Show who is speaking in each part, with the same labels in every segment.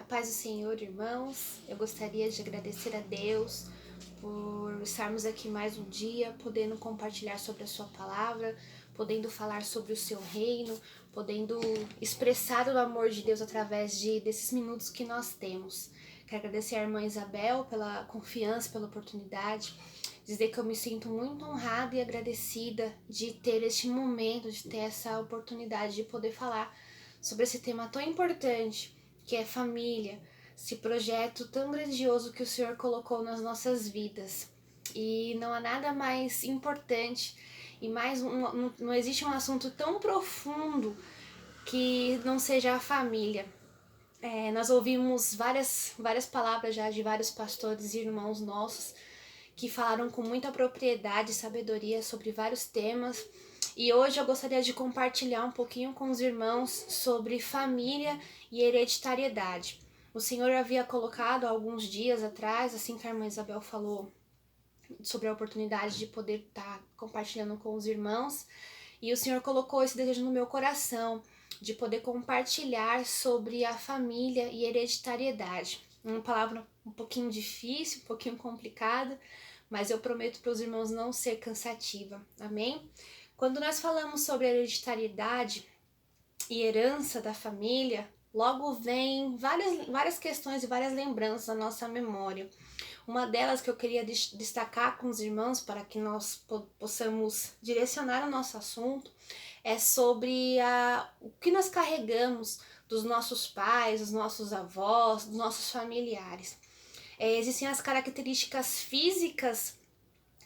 Speaker 1: Paz do Senhor, irmãos. Eu gostaria de agradecer a Deus por estarmos aqui mais um dia, podendo compartilhar sobre a sua palavra, podendo falar sobre o seu reino, podendo expressar o amor de Deus através desses minutos que nós temos. Quero agradecer à irmã Isabel pela confiança, pela oportunidade, dizer que eu me sinto muito honrada e agradecida de ter este momento, de ter essa oportunidade de poder falar sobre esse tema tão importante, que é família, esse projeto tão grandioso que o Senhor colocou nas nossas vidas. E não há nada mais importante e não existe um assunto tão profundo que não seja a família. Nós ouvimos várias palavras já de vários pastores e irmãos nossos que falaram com muita propriedade e sabedoria sobre vários temas. E hoje eu gostaria de compartilhar um pouquinho com os irmãos sobre família e hereditariedade. O Senhor havia colocado alguns dias atrás, assim que a irmã Isabel falou sobre a oportunidade de poder estar compartilhando com os irmãos, e o Senhor colocou esse desejo no meu coração de poder compartilhar sobre a família e hereditariedade. Uma palavra um pouquinho difícil, um pouquinho complicada, mas eu prometo para os irmãos não ser cansativa, amém? Quando nós falamos sobre hereditariedade e herança da família, logo vem várias questões e várias lembranças à nossa memória. Uma delas que eu queria destacar com os irmãos para que nós possamos direcionar o nosso assunto é sobre o que nós carregamos dos nossos pais, dos nossos avós, dos nossos familiares. Existem as características físicas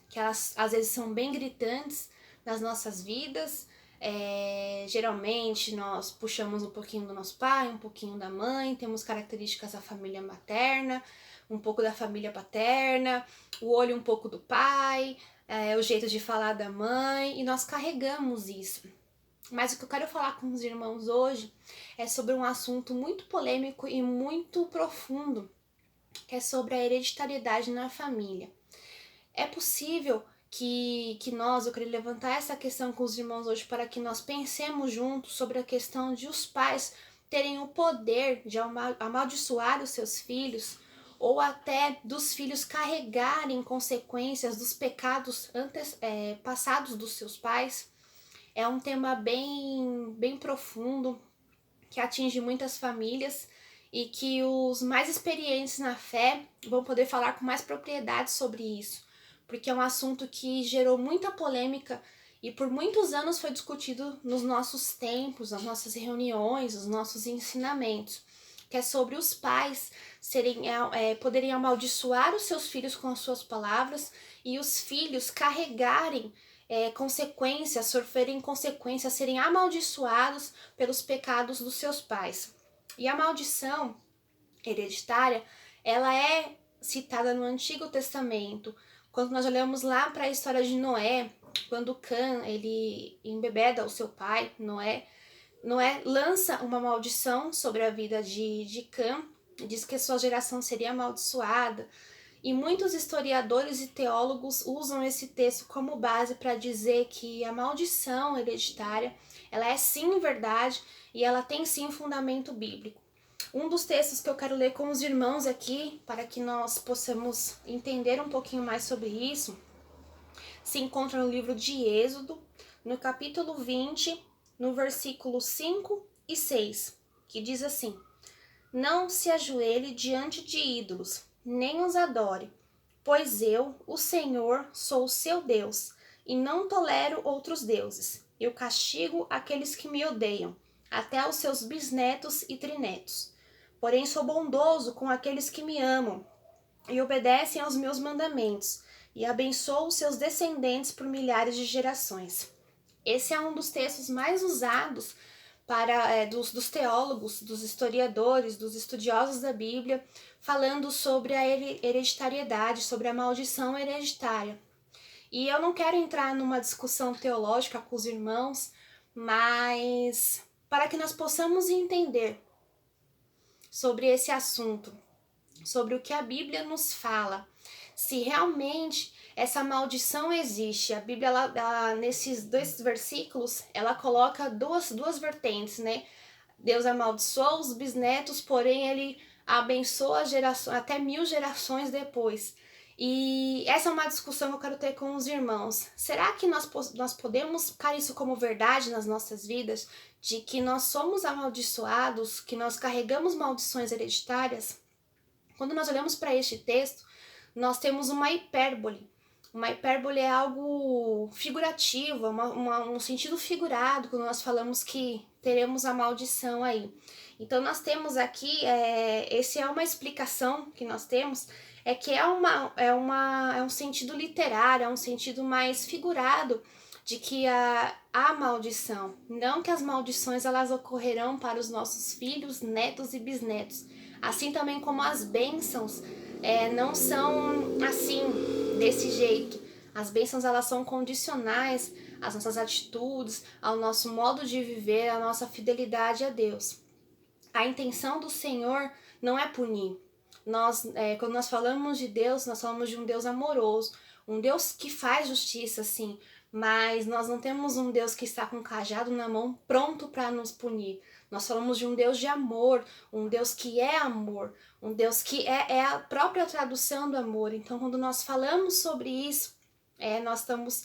Speaker 1: que elas às vezes são bem gritantes nas nossas vidas. Geralmente nós puxamos um pouquinho do nosso pai, um pouquinho da mãe, temos características da família materna, um pouco da família paterna, o olho um pouco do pai, o jeito de falar da mãe, e nós carregamos isso. Mas o que eu quero falar com os irmãos hoje é sobre um assunto muito polêmico e muito profundo, que é sobre a hereditariedade na família. É possível que eu queria levantar essa questão com os irmãos hoje para que nós pensemos juntos sobre a questão de os pais terem o poder de amaldiçoar os seus filhos, ou até dos filhos carregarem consequências dos pecados passados dos seus pais. É um tema bem profundo, que atinge muitas famílias e que os mais experientes na fé vão poder falar com mais propriedade sobre isso, porque é um assunto que gerou muita polêmica e por muitos anos foi discutido nos nossos tempos, nas nossas reuniões, nos nossos ensinamentos, que é sobre os pais poderem amaldiçoar os seus filhos com as suas palavras e os filhos carregarem consequências, sofrerem consequências, serem amaldiçoados pelos pecados dos seus pais. E a maldição hereditária, ela é citada no Antigo Testamento. Quando nós olhamos lá para a história de Noé, quando Cã, ele embebeda o seu pai, Noé lança uma maldição sobre a vida de Cã, diz que a sua geração seria amaldiçoada. E muitos historiadores e teólogos usam esse texto como base para dizer que a maldição hereditária, ela é sim verdade e ela tem sim fundamento bíblico. Um dos textos que eu quero ler com os irmãos aqui, para que nós possamos entender um pouquinho mais sobre isso, se encontra no livro de Êxodo, no capítulo 20, no versículo 5 e 6, que diz assim: Não se ajoelhe diante de ídolos, nem os adore, pois eu, o Senhor, sou o seu Deus, e não tolero outros deuses. Eu castigo aqueles que me odeiam, até os seus bisnetos e trinetos. Porém sou bondoso com aqueles que me amam e obedecem aos meus mandamentos, e abençoo os seus descendentes por milhares de gerações. Esse é um dos textos mais usados dos teólogos, dos historiadores, dos estudiosos da Bíblia, falando sobre a hereditariedade, sobre a maldição hereditária. E eu não quero entrar numa discussão teológica com os irmãos, mas para que nós possamos entender sobre esse assunto, sobre o que a Bíblia nos fala, se realmente essa maldição existe. A Bíblia, nesses 2 versículos, ela coloca duas vertentes, né? Deus amaldiçoou os bisnetos, porém ele abençoa gerações, até 1000 gerações depois. E essa é uma discussão que eu quero ter com os irmãos. Será que nós podemos colocar isso como verdade nas nossas vidas? De que nós somos amaldiçoados, que nós carregamos maldições hereditárias? Quando nós olhamos para este texto, nós temos uma hipérbole. Uma hipérbole é algo figurativo, um sentido figurado, quando nós falamos que teremos a maldição aí. Então nós temos aqui, essa é uma explicação que nós temos, é que é um sentido literário, é um sentido mais figurado de que a maldição, não que as maldições elas ocorrerão para os nossos filhos, netos e bisnetos, assim também como as bênçãos não são assim, desse jeito. As bênçãos elas são condicionais às nossas atitudes, ao nosso modo de viver, à nossa fidelidade a Deus. A intenção do Senhor não é punir. Quando nós falamos de Deus, nós falamos de um Deus amoroso, um Deus que faz justiça, sim, mas nós não temos um Deus que está com o cajado na mão pronto para nos punir. Nós falamos de um Deus de amor, um Deus que é amor, um Deus que é a própria tradução do amor. Então, quando nós falamos sobre isso, nós estamos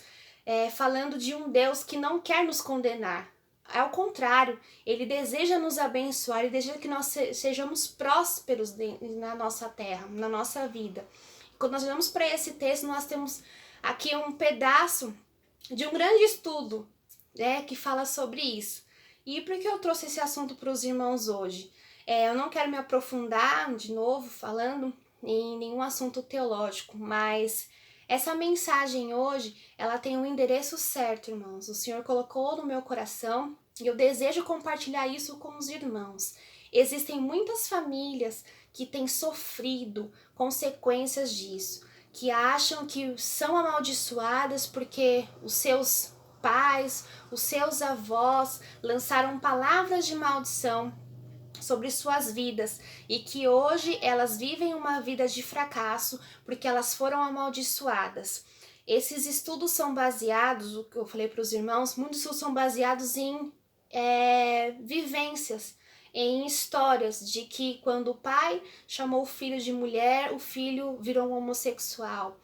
Speaker 1: falando de um Deus que não quer nos condenar. Ao contrário, ele deseja nos abençoar, ele deseja que nós sejamos prósperos na nossa terra, na nossa vida. Quando nós olhamos para esse texto, nós temos aqui um pedaço de um grande estudo que fala sobre isso. E por que eu trouxe esse assunto para os irmãos hoje? Eu não quero me aprofundar, de novo, falando em nenhum assunto teológico, mas essa mensagem hoje, ela tem um endereço certo, irmãos. O Senhor colocou no meu coração e eu desejo compartilhar isso com os irmãos. Existem muitas famílias que têm sofrido consequências disso, que acham que são amaldiçoadas porque os seus pais, os seus avós lançaram palavras de maldição sobre suas vidas e que hoje elas vivem uma vida de fracasso porque elas foram amaldiçoadas. Esses estudos são baseados, o que eu falei para os irmãos, muitos estudos são baseados em vivências, em histórias de que quando o pai chamou o filho de mulher, o filho virou um homossexual,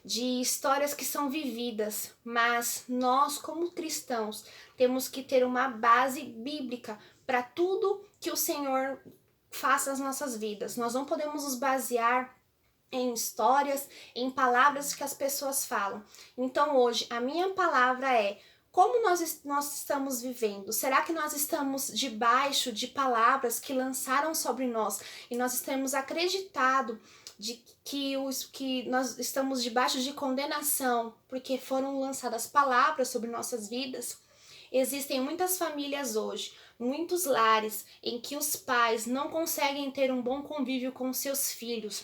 Speaker 1: de histórias que são vividas, mas nós como cristãos temos que ter uma base bíblica para tudo que o Senhor faça nas nossas vidas. Nós não podemos nos basear em histórias, em palavras que as pessoas falam. Então hoje a minha palavra é: como nós estamos vivendo? Será que nós estamos debaixo de palavras que lançaram sobre nós e nós temos acreditado de que nós estamos debaixo de condenação porque foram lançadas palavras sobre nossas vidas? Existem muitas famílias hoje, muitos lares em que os pais não conseguem ter um bom convívio com seus filhos,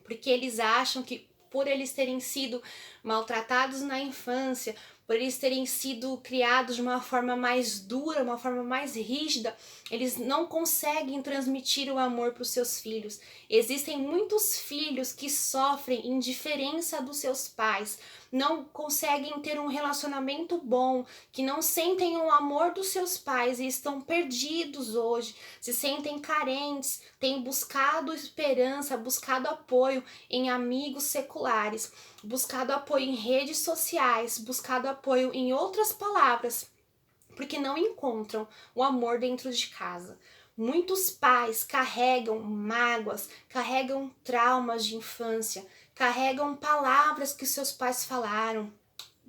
Speaker 1: porque eles acham que por eles terem sido maltratados na infância, por eles terem sido criados de uma forma mais dura, uma forma mais rígida, eles não conseguem transmitir o amor para os seus filhos. Existem muitos filhos que sofrem indiferença dos seus pais, não conseguem ter um relacionamento bom, que não sentem o amor dos seus pais e estão perdidos hoje, se sentem carentes, têm buscado esperança, buscado apoio em amigos seculares, buscado apoio em redes sociais, buscado apoio em outras palavras, porque não encontram o amor dentro de casa. Muitos pais carregam mágoas, carregam traumas de infância, carregam palavras que seus pais falaram,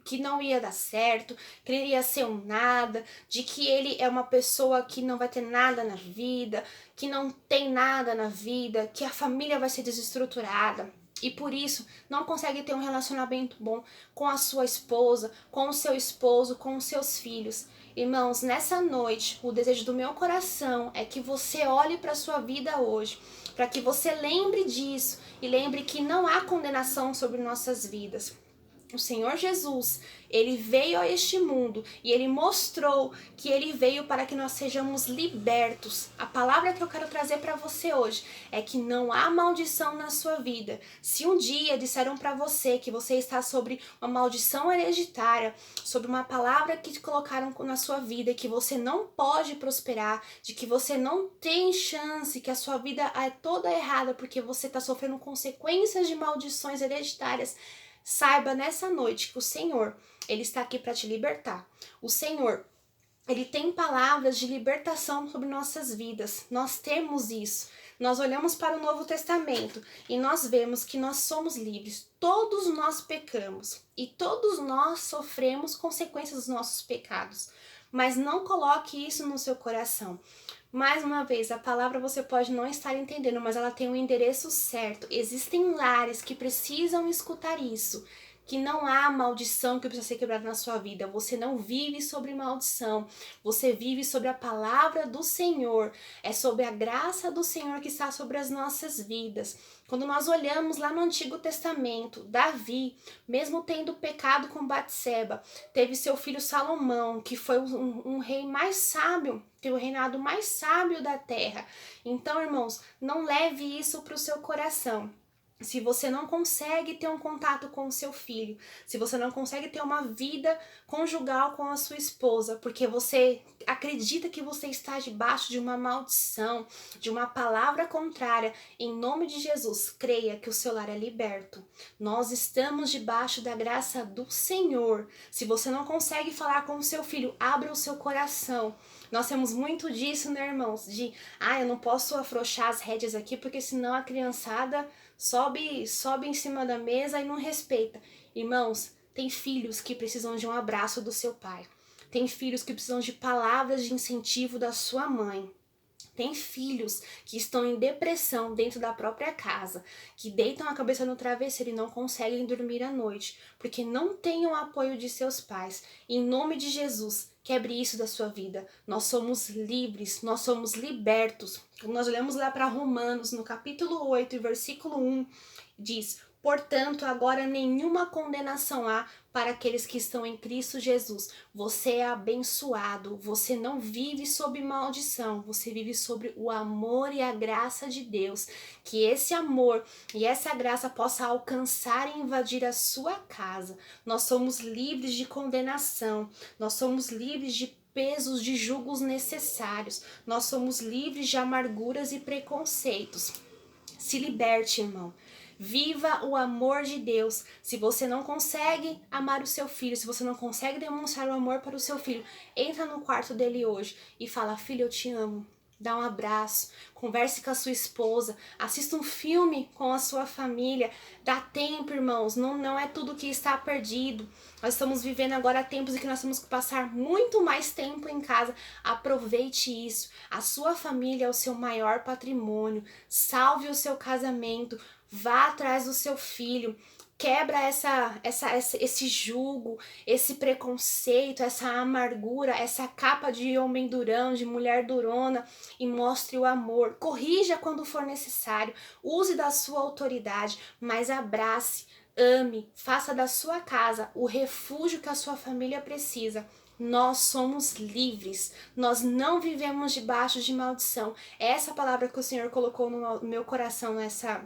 Speaker 1: que não ia dar certo, que ele ia ser um nada, de que ele é uma pessoa que não vai ter nada na vida, que não tem nada na vida, que a família vai ser desestruturada. E por isso não consegue ter um relacionamento bom com a sua esposa, com o seu esposo, com os seus filhos. Irmãos, nessa noite, o desejo do meu coração é que você olhe para a sua vida hoje, para que você lembre disso e lembre que não há condenação sobre nossas vidas. O Senhor Jesus, ele veio a este mundo e ele mostrou que ele veio para que nós sejamos libertos. A palavra que eu quero trazer para você hoje é que não há maldição na sua vida. Se um dia disseram para você que você está sobre uma maldição hereditária, sobre uma palavra que te colocaram na sua vida, que você não pode prosperar, de que você não tem chance, que a sua vida é toda errada porque você está sofrendo consequências de maldições hereditárias, saiba nessa noite que o Senhor, ele está aqui para te libertar. O Senhor, ele tem palavras de libertação sobre nossas vidas. Nós temos isso. Nós olhamos para o Novo Testamento e nós vemos que nós somos livres. Todos nós pecamos e todos nós sofremos consequências dos nossos pecados. Mas não coloque isso no seu coração. Mais uma vez, a palavra você pode não estar entendendo, mas ela tem um endereço certo. Existem lares que precisam escutar isso. Que não há maldição que precisa ser quebrada na sua vida. Você não vive sobre maldição. Você vive sobre a palavra do Senhor. É sobre a graça do Senhor que está sobre as nossas vidas. Quando nós olhamos lá no Antigo Testamento, Davi, mesmo tendo pecado com Batseba, teve seu filho Salomão, que foi um rei mais sábio, teve o reinado mais sábio da terra. Então, irmãos, não leve isso para o seu coração. Se você não consegue ter um contato com o seu filho, se você não consegue ter uma vida conjugal com a sua esposa, porque você acredita que você está debaixo de uma maldição, de uma palavra contrária, em nome de Jesus, creia que o seu lar é liberto. Nós estamos debaixo da graça do Senhor. Se você não consegue falar com o seu filho, abra o seu coração. Nós temos muito disso, né, irmãos? Eu não posso afrouxar as rédeas aqui, porque senão a criançada sobe em cima da mesa e não respeita. Irmãos, tem filhos que precisam de um abraço do seu pai. Tem filhos que precisam de palavras de incentivo da sua mãe. Tem filhos que estão em depressão dentro da própria casa, que deitam a cabeça no travesseiro e não conseguem dormir à noite, porque não têm o apoio de seus pais. Em nome de Jesus, quebre isso da sua vida. Nós somos livres, nós somos libertos. Nós olhamos lá para Romanos, no capítulo 8, versículo 1, diz: portanto, agora nenhuma condenação há para aqueles que estão em Cristo Jesus. Você é abençoado, você não vive sob maldição, você vive sobre o amor e a graça de Deus. Que esse amor e essa graça possa alcançar e invadir a sua casa. Nós somos livres de condenação, nós somos livres de pesos de julgos necessários, nós somos livres de amarguras e preconceitos. Se liberte, irmão. Viva o amor de Deus. Se você não consegue amar o seu filho, se você não consegue demonstrar o amor para o seu filho, entra no quarto dele hoje e fala: filho, eu te amo. Dá um abraço, converse com a sua esposa, assista um filme com a sua família. Dá tempo, irmãos, não é tudo que está perdido. Nós estamos vivendo agora tempos em que nós temos que passar muito mais tempo em casa. Aproveite isso. A sua família é o seu maior patrimônio. Salve o seu casamento. Vá atrás do seu filho. Quebra esse jugo, esse preconceito, essa amargura, essa capa de homem durão, de mulher durona, e mostre o amor. Corrija quando for necessário, use da sua autoridade, mas abrace, ame, faça da sua casa o refúgio que a sua família precisa. Nós somos livres, nós não vivemos debaixo de maldição. É essa palavra que o Senhor colocou no meu coração essa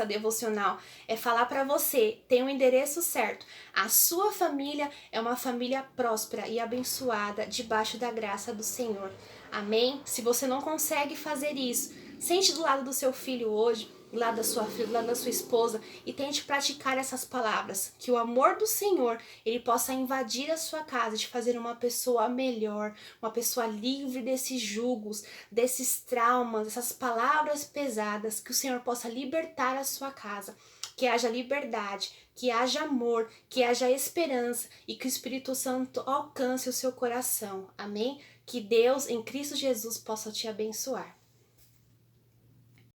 Speaker 1: devocional, é falar para você, tem o endereço certo. A sua família é uma família próspera e abençoada debaixo da graça do Senhor. Amém? Se você não consegue fazer isso, sente do lado do seu filho hoje, do lado da sua filha, do lado da sua esposa, e tente praticar essas palavras. Que o amor do Senhor, ele possa invadir a sua casa e te fazer uma pessoa melhor, uma pessoa livre desses julgos, desses traumas, dessas palavras pesadas. Que o Senhor possa libertar a sua casa. Que haja liberdade, que haja amor, que haja esperança e que o Espírito Santo alcance o seu coração. Amém? Que Deus, em Cristo Jesus, possa te abençoar.